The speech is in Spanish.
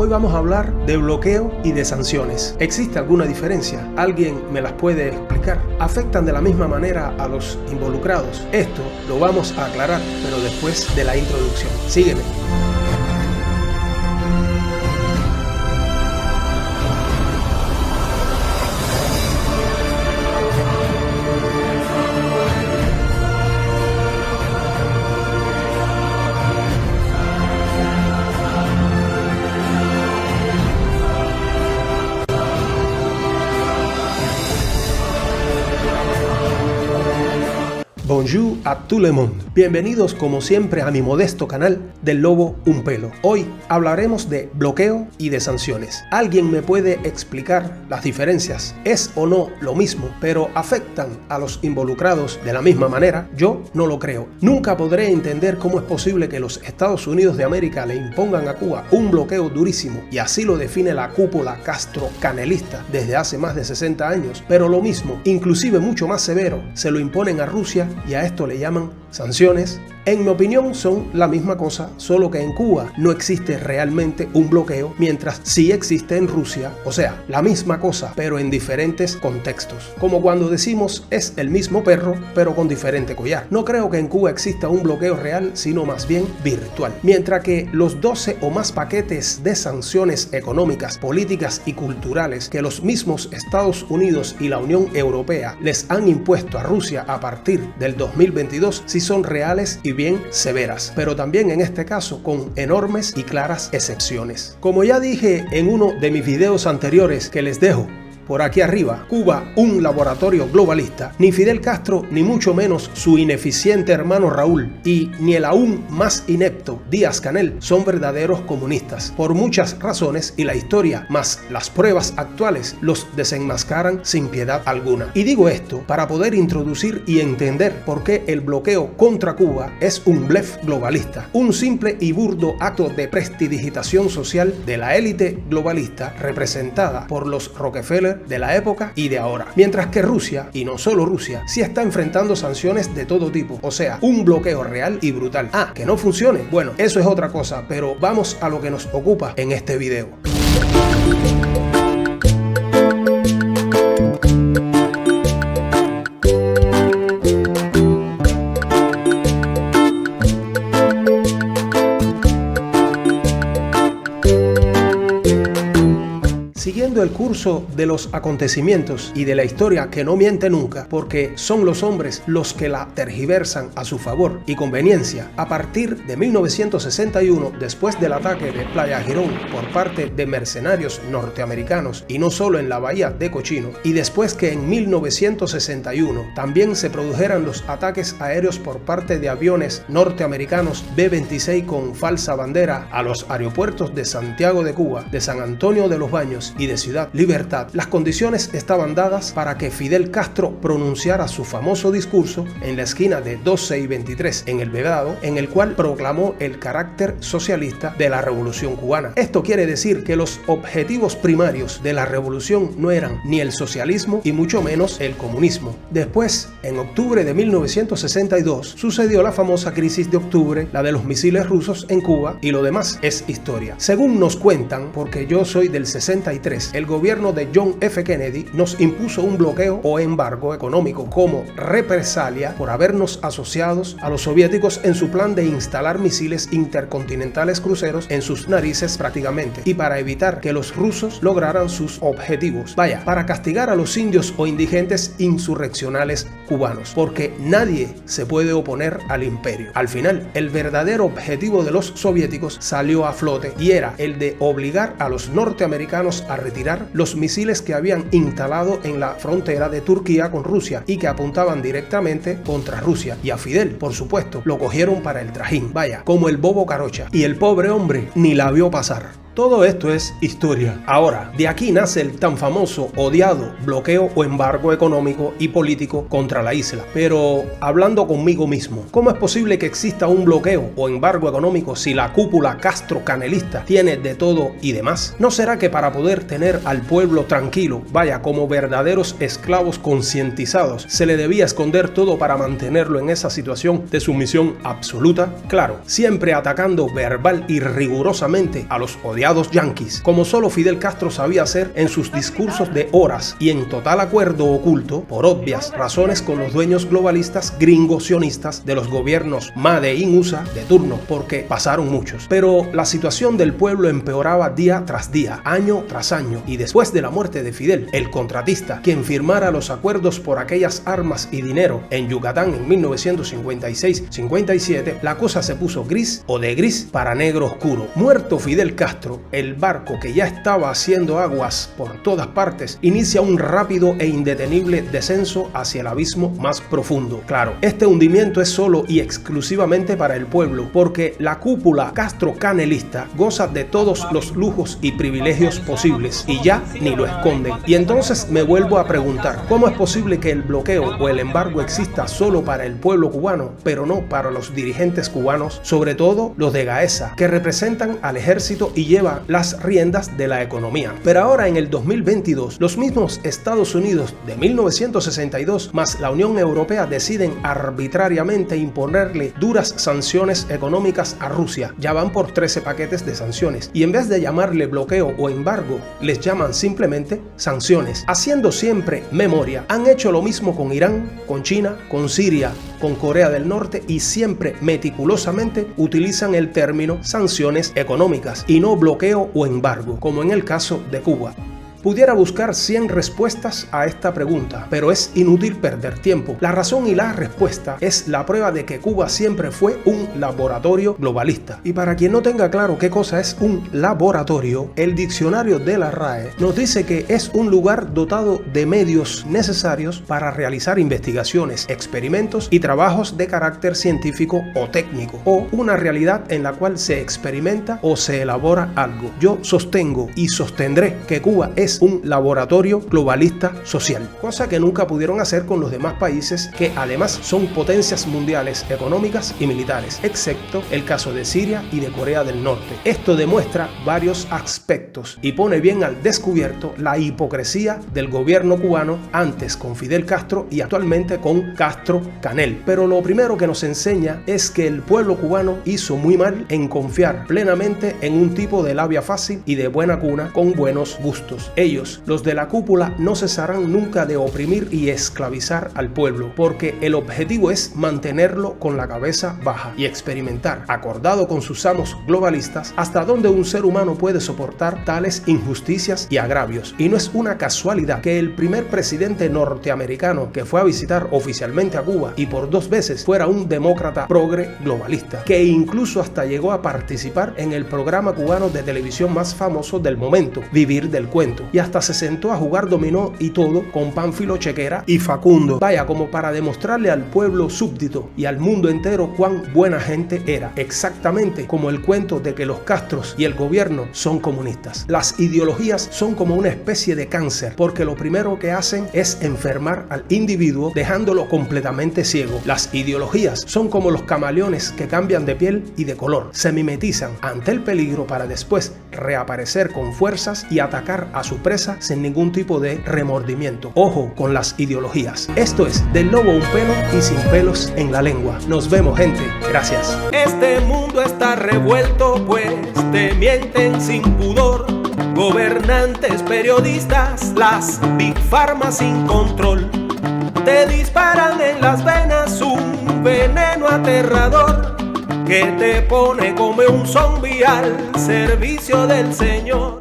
Hoy vamos a hablar de bloqueo y de sanciones. ¿Existe alguna diferencia? ¿Alguien me las puede explicar? ¿Afectan de la misma manera a los involucrados? Esto lo vamos a aclarar, pero después de la introducción. Sígueme. Bonjour a tout le monde. Bienvenidos como siempre a mi modesto canal del Lobo Un Pelo. Hoy hablaremos de bloqueo y de sanciones. ¿Alguien me puede explicar las diferencias? ¿Es o no lo mismo, pero afectan a los involucrados de la misma manera? Yo no lo creo. Nunca podré entender cómo es posible que los Estados Unidos de América le impongan a Cuba un bloqueo durísimo, y así lo define la cúpula castro-canelista desde hace más de 60 años, pero lo mismo, inclusive mucho más severo, se lo imponen a Rusia, y a esto le llaman sanciones. En mi opinión son la misma cosa, solo que en Cuba no existe realmente un bloqueo, mientras sí existe en Rusia, o sea, la misma cosa, pero en diferentes contextos. Como cuando decimos es el mismo perro, pero con diferente collar. No creo que en Cuba exista un bloqueo real, sino más bien virtual. Mientras que los 12 o más paquetes de sanciones económicas, políticas y culturales que los mismos Estados Unidos y la Unión Europea les han impuesto a Rusia a partir del 2022 sí son reales y bien severas, pero también en este caso con enormes y claras excepciones. Como ya dije en uno de mis videos anteriores que les dejo por aquí arriba, Cuba, un laboratorio globalista, ni Fidel Castro, ni mucho menos su ineficiente hermano Raúl, y ni el aún más inepto Díaz-Canel son verdaderos comunistas, por muchas razones, y la historia, más las pruebas actuales, los desenmascaran sin piedad alguna. Y digo esto para poder introducir y entender por qué el bloqueo contra Cuba es un blef globalista, un simple y burdo acto de prestidigitación social de la élite globalista representada por los Rockefeller de la época y de ahora. Mientras que Rusia, y no solo Rusia, sí está enfrentando sanciones de todo tipo, o sea, un bloqueo real y brutal. Ah, que no funcione, bueno, eso es otra cosa, pero vamos a lo que nos ocupa en este video. Siguiendo el curso de los acontecimientos y de la historia que no miente nunca, porque son los hombres los que la tergiversan a su favor y conveniencia, a partir de 1961, después del ataque de Playa Girón por parte de mercenarios norteamericanos, y no solo en la bahía de Cochino, y después que en 1961 también se produjeran los ataques aéreos por parte de aviones norteamericanos B-26 con falsa bandera a los aeropuertos de Santiago de Cuba, de San Antonio de los Baños y de Ciudad Libertad, las condiciones estaban dadas para que Fidel Castro pronunciara su famoso discurso en la esquina de 12 y 23 en el Vedado, en el cual proclamó el carácter socialista de la revolución cubana. Esto quiere decir que los objetivos primarios de la revolución no eran ni el socialismo y mucho menos el comunismo. Después, en octubre de 1962, sucedió la famosa crisis de octubre, la de los misiles rusos en Cuba, y lo demás es historia. Según nos cuentan, porque yo soy del 63, el gobierno de John F. Kennedy nos impuso un bloqueo o embargo económico como represalia por habernos asociados a los soviéticos en su plan de instalar misiles intercontinentales cruceros en sus narices prácticamente, y para evitar que los rusos lograran sus objetivos. Vaya, para castigar a los indios o indigentes insurreccionales cubanos, porque nadie se puede oponer al imperio. Al final, el verdadero objetivo de los soviéticos salió a flote y era el de obligar a los norteamericanos a retirar los misiles que habían instalado en la frontera de Turquía con Rusia y que apuntaban directamente contra Rusia, y a Fidel, por supuesto, lo cogieron para el trajín, vaya, como el bobo Carocha, y el pobre hombre ni la vio pasar. Todo esto es historia. Ahora, de aquí nace el tan famoso, odiado bloqueo o embargo económico y político contra la isla. Pero, hablando conmigo mismo, ¿cómo es posible que exista un bloqueo o embargo económico si la cúpula castro-canelista tiene de todo y demás? ¿No será que para poder tener al pueblo tranquilo, vaya, como verdaderos esclavos concientizados, se le debía esconder todo para mantenerlo en esa situación de sumisión absoluta? Claro, siempre atacando verbal y rigurosamente a los odiados aliados yanquis, como solo Fidel Castro sabía hacer en sus discursos de horas y en total acuerdo oculto, por obvias razones, con los dueños globalistas gringo-sionistas de los gobiernos Made in USA de turno, porque pasaron muchos. Pero la situación del pueblo empeoraba día tras día, año tras año, y después de la muerte de Fidel, el contratista, quien firmara los acuerdos por aquellas armas y dinero en Yucatán en 1956-57, la cosa se puso gris o de gris para negro oscuro. Muerto Fidel Castro, el barco que ya estaba haciendo aguas por todas partes inicia un rápido e indetenible descenso hacia el abismo más profundo. Claro, este hundimiento es solo y exclusivamente para el pueblo, porque la cúpula castro-canelista goza de todos los lujos y privilegios posibles y ya ni lo esconden. Y entonces me vuelvo a preguntar, ¿cómo es posible que el bloqueo o el embargo exista solo para el pueblo cubano, pero no para los dirigentes cubanos, sobre todo los de Gaesa, que representan al ejército y llevan las riendas de la economía? Pero ahora en el 2022, los mismos Estados Unidos de 1962 más la Unión Europea deciden arbitrariamente imponerle duras sanciones económicas a Rusia. Ya van por 13 paquetes de sanciones y en vez de llamarle bloqueo o embargo, les llaman simplemente sanciones. Haciendo siempre memoria, han hecho lo mismo con Irán, con China, con Siria, con Corea del Norte y siempre meticulosamente utilizan el término sanciones económicas y no bloqueo o embargo, como en el caso de Cuba. Pudiera buscar 100 respuestas a esta pregunta, pero es inútil perder tiempo. La razón y la respuesta es la prueba de que Cuba siempre fue un laboratorio globalista. Y para quien no tenga claro qué cosa es un laboratorio, el diccionario de la RAE nos dice que es un lugar dotado de medios necesarios para realizar investigaciones, experimentos y trabajos de carácter científico o técnico, o una realidad en la cual se experimenta o se elabora algo. Yo sostengo y sostendré que Cuba es un laboratorio globalista social, cosa que nunca pudieron hacer con los demás países que además son potencias mundiales económicas y militares, excepto el caso de Siria y de Corea del Norte. Esto demuestra varios aspectos y pone bien al descubierto la hipocresía del gobierno cubano, antes con Fidel Castro y actualmente con Castro-Canel. Pero lo primero que nos enseña es que el pueblo cubano hizo muy mal en confiar plenamente en un tipo de labia fácil y de buena cuna con buenos gustos. Ellos, los de la cúpula, no cesarán nunca de oprimir y esclavizar al pueblo, porque el objetivo es mantenerlo con la cabeza baja y experimentar, acordado con sus amos globalistas, hasta dónde un ser humano puede soportar tales injusticias y agravios. Y no es una casualidad que el primer presidente norteamericano que fue a visitar oficialmente a Cuba y por 2 veces fuera un demócrata progre globalista, que incluso hasta llegó a participar en el programa cubano de televisión más famoso del momento, Vivir del Cuento, y hasta se sentó a jugar dominó y todo con Pánfilo Chequera y Facundo. Vaya, como para demostrarle al pueblo súbdito y al mundo entero cuán buena gente era, exactamente como el cuento de que los Castros y el gobierno son comunistas. Las ideologías son como una especie de cáncer, porque lo primero que hacen es enfermar al individuo dejándolo completamente ciego. Las ideologías son como los camaleones que cambian de piel y de color, se mimetizan ante el peligro para después reaparecer con fuerzas y atacar a su presa sin ningún tipo de remordimiento. Ojo con las ideologías. Esto es Del Lobo un pelo y sin pelos en la lengua. Nos vemos, gente. Gracias. Este mundo está revuelto, pues te mienten sin pudor. Gobernantes, periodistas, las Big Pharma sin control. Te disparan en las venas un veneno aterrador que te pone como un zombie al servicio del Señor.